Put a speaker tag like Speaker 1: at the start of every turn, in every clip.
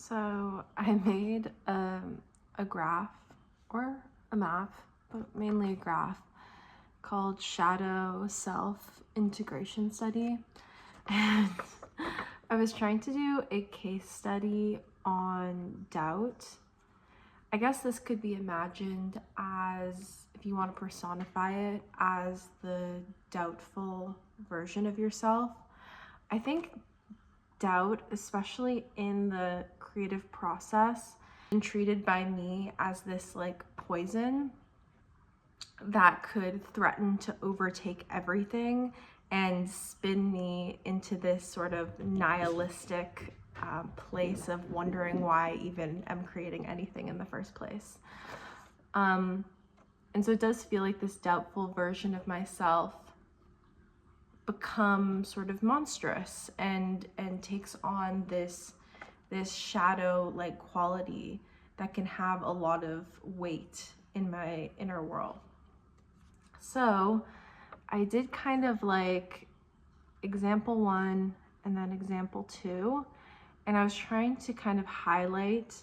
Speaker 1: So I made a graph or a map, but mainly a graph called Shadow Self Integration Study. And I was trying to do a case study on doubt. I guess this could be imagined as, if you want to personify it, as the doubtful version of yourself. I think doubt, especially in the creative process, been treated by me as this like poison that could threaten to overtake everything and spin me into this sort of nihilistic place of wondering why I even am creating anything in the first place. And so it does feel like this doubtful version of myself become sort of monstrous and takes on this shadow like quality that can have a lot of weight in my inner world. So I did kind of like example 1 and then example 2, and I was trying to kind of highlight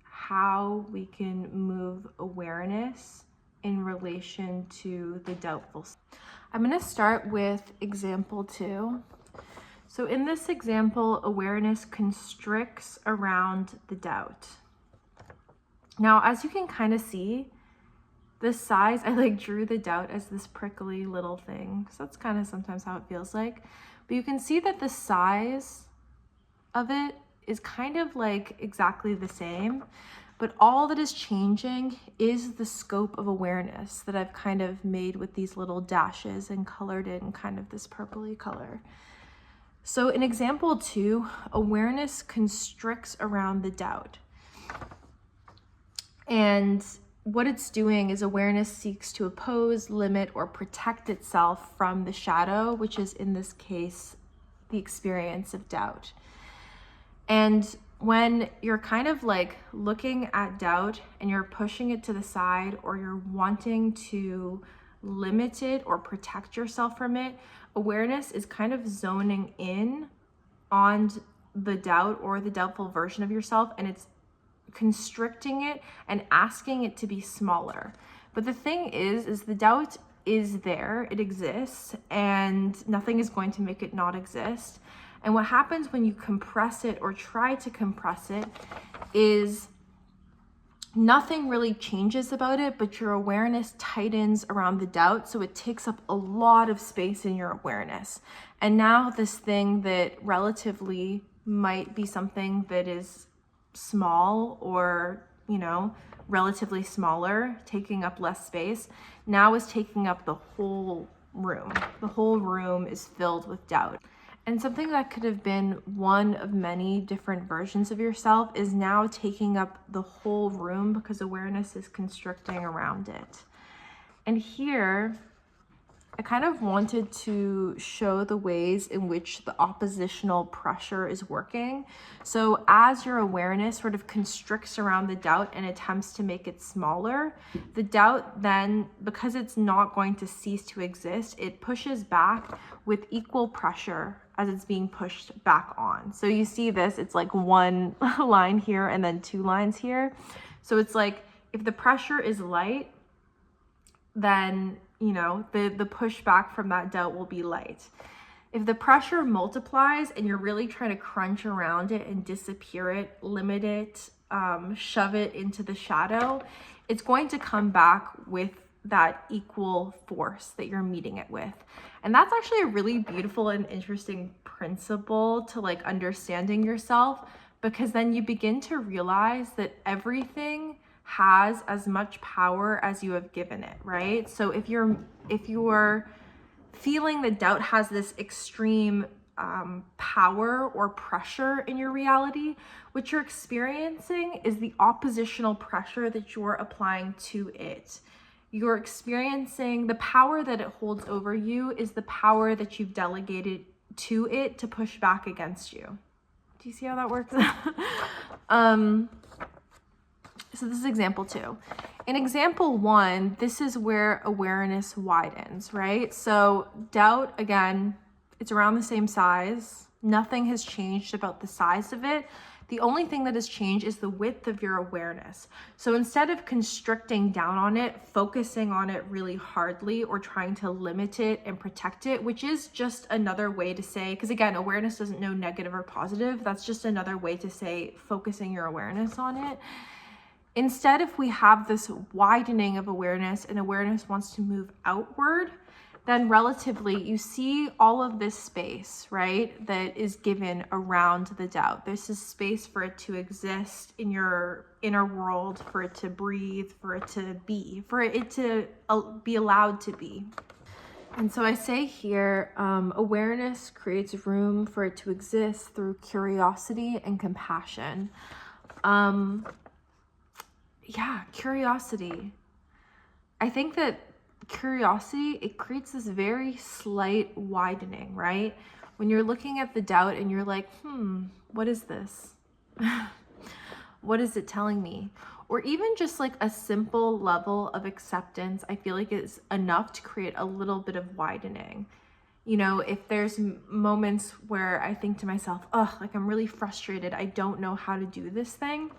Speaker 1: how we can move awareness in relation to the doubtful. I'm going to start with example 2. So in this example, awareness constricts around the doubt. Now, as you can kind of see, the size, I like drew the doubt as this prickly little thing. So that's kind of sometimes how it feels like. But you can see that the size of it is kind of like exactly the same. But all that is changing is the scope of awareness that I've kind of made with these little dashes and colored in kind of this purpley color. So in example 2, awareness constricts around the doubt. And what it's doing is awareness seeks to oppose, limit, or protect itself from the shadow, which is in this case, the experience of doubt. And when you're kind of like looking at doubt and you're pushing it to the side, or you're wanting to limit it or protect yourself from it, awareness is kind of zoning in on the doubt or the doubtful version of yourself, and it's constricting it and asking it to be smaller. But the thing is the doubt is there, it exists, and nothing is going to make it not exist. And what happens when you compress it or try to compress it is nothing really changes about it, but your awareness tightens around the doubt, so it takes up a lot of space in your awareness. And now this thing that relatively might be something that is small or, relatively smaller, taking up less space, now is taking up the whole room. The whole room is filled with doubt. And something that could have been one of many different versions of yourself is now taking up the whole room because awareness is constricting around it. And here, I kind of wanted to show the ways in which the oppositional pressure is working. So as your awareness sort of constricts around the doubt and attempts to make it smaller, the doubt then, because it's not going to cease to exist, it pushes back with equal pressure as it's being pushed back on. So you see this, it's like one line here and then 2 lines here. So it's like, if the pressure is light, then the pushback from that doubt will be light. If the pressure multiplies and you're really trying to crunch around it and disappear it, limit it, shove it into the shadow, it's going to come back with that equal force that you're meeting it with. And that's actually a really beautiful and interesting principle to like understanding yourself, because then you begin to realize that everything has as much power as you have given it, right? So if you're feeling that doubt has this extreme power or pressure in your reality, what you're experiencing is the oppositional pressure that you're applying to it. You're experiencing the power that it holds over you is the power that you've delegated to it to push back against you. Do you see how that works? So this is example 2. In example 1, this is where awareness widens, right? So doubt, again, it's around the same size. Nothing has changed about the size of it. The only thing that has changed is the width of your awareness. So instead of constricting down on it, focusing on it really hardly, or trying to limit it and protect it, which is just another way to say, because again, awareness doesn't know negative or positive. That's just another way to say focusing your awareness on it. Instead, if we have this widening of awareness and awareness wants to move outward, then relatively you see all of this space, right, that is given around the doubt. There's this space for it to exist in your inner world, for it to breathe, for it to be, for it to be allowed to be. And so I say here, awareness creates room for it to exist through curiosity and compassion. Yeah, curiosity. I think that curiosity, it creates this very slight widening, right? When you're looking at the doubt and you're like, what is this? What is it telling me? Or even just like a simple level of acceptance, I feel like is enough to create a little bit of widening. You know, if there's moments where I think to myself, like I'm really frustrated, I don't know how to do this thing,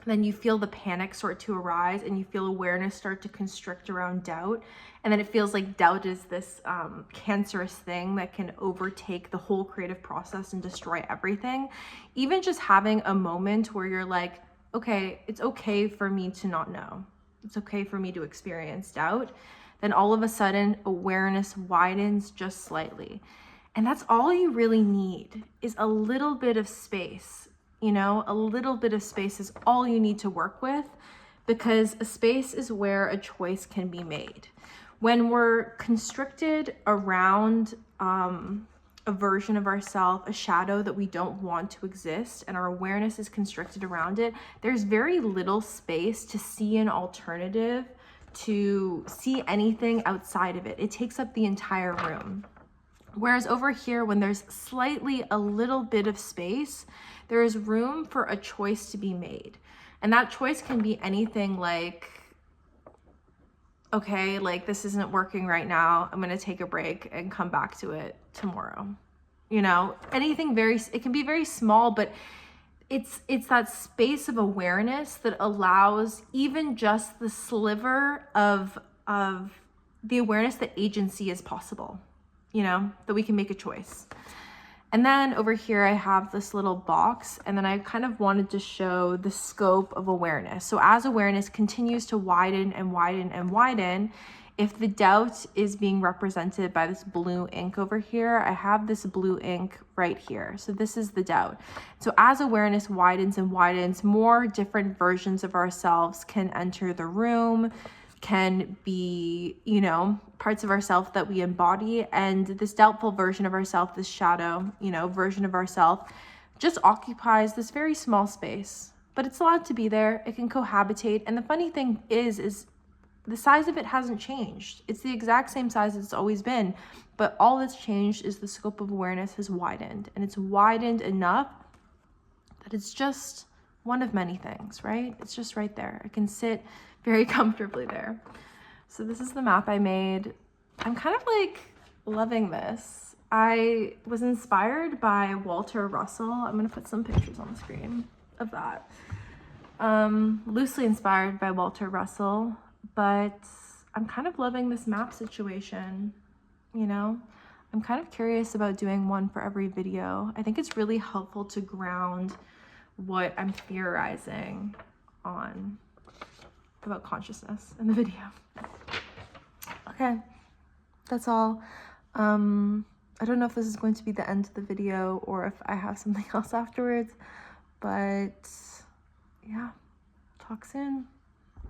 Speaker 1: then you feel the panic start to arise and you feel awareness start to constrict around doubt. And then it feels like doubt is this cancerous thing that can overtake the whole creative process and destroy everything. Even just having a moment where you're like, okay, it's okay for me to not know. It's okay for me to experience doubt. Then all of a sudden awareness widens just slightly. And that's all you really need, is a little bit of space. You know, a little bit of space is all you need to work with, because a space is where a choice can be made. When we're constricted around a version of ourselves, a shadow that we don't want to exist, and our awareness is constricted around it, there's very little space to see an alternative, to see anything outside of it. It takes up the entire room. Whereas over here, when there's slightly a little bit of space, there is room for a choice to be made. And that choice can be anything like, okay, like this isn't working right now. I'm going to take a break and come back to it tomorrow. You know, anything it can be very small, but it's that space of awareness that allows even just the sliver of the awareness that agency is possible. You know, that we can make a choice. And then over here, I have this little box, and then I kind of wanted to show the scope of awareness. So as awareness continues to widen and widen and widen, if the doubt is being represented by this blue ink over here, I have this blue ink right here. So this is the doubt. So as awareness widens and widens, more different versions of ourselves can enter the room, can be, you know, parts of ourselves that we embody. And this doubtful version of ourselves, this shadow, you know, version of ourselves, just occupies this very small space. But it's allowed to be there. It can cohabitate. And the funny thing is the size of it hasn't changed. It's the exact same size it's always been. But all that's changed is the scope of awareness has widened. And it's widened enough that it's just one of many things, right? It's just right there. It can sit very comfortably there. So this is the map I made. I'm kind of like loving this. I was inspired by Walter Russell. I'm gonna put some pictures on the screen of that. Loosely inspired by Walter Russell, but I'm kind of loving this map situation, you know? I'm kind of curious about doing one for every video. I think it's really helpful to ground what I'm theorizing on about consciousness in the video. Okay, that's all. I don't know if this is going to be the end of the video or if I have something else afterwards, but yeah, talk soon.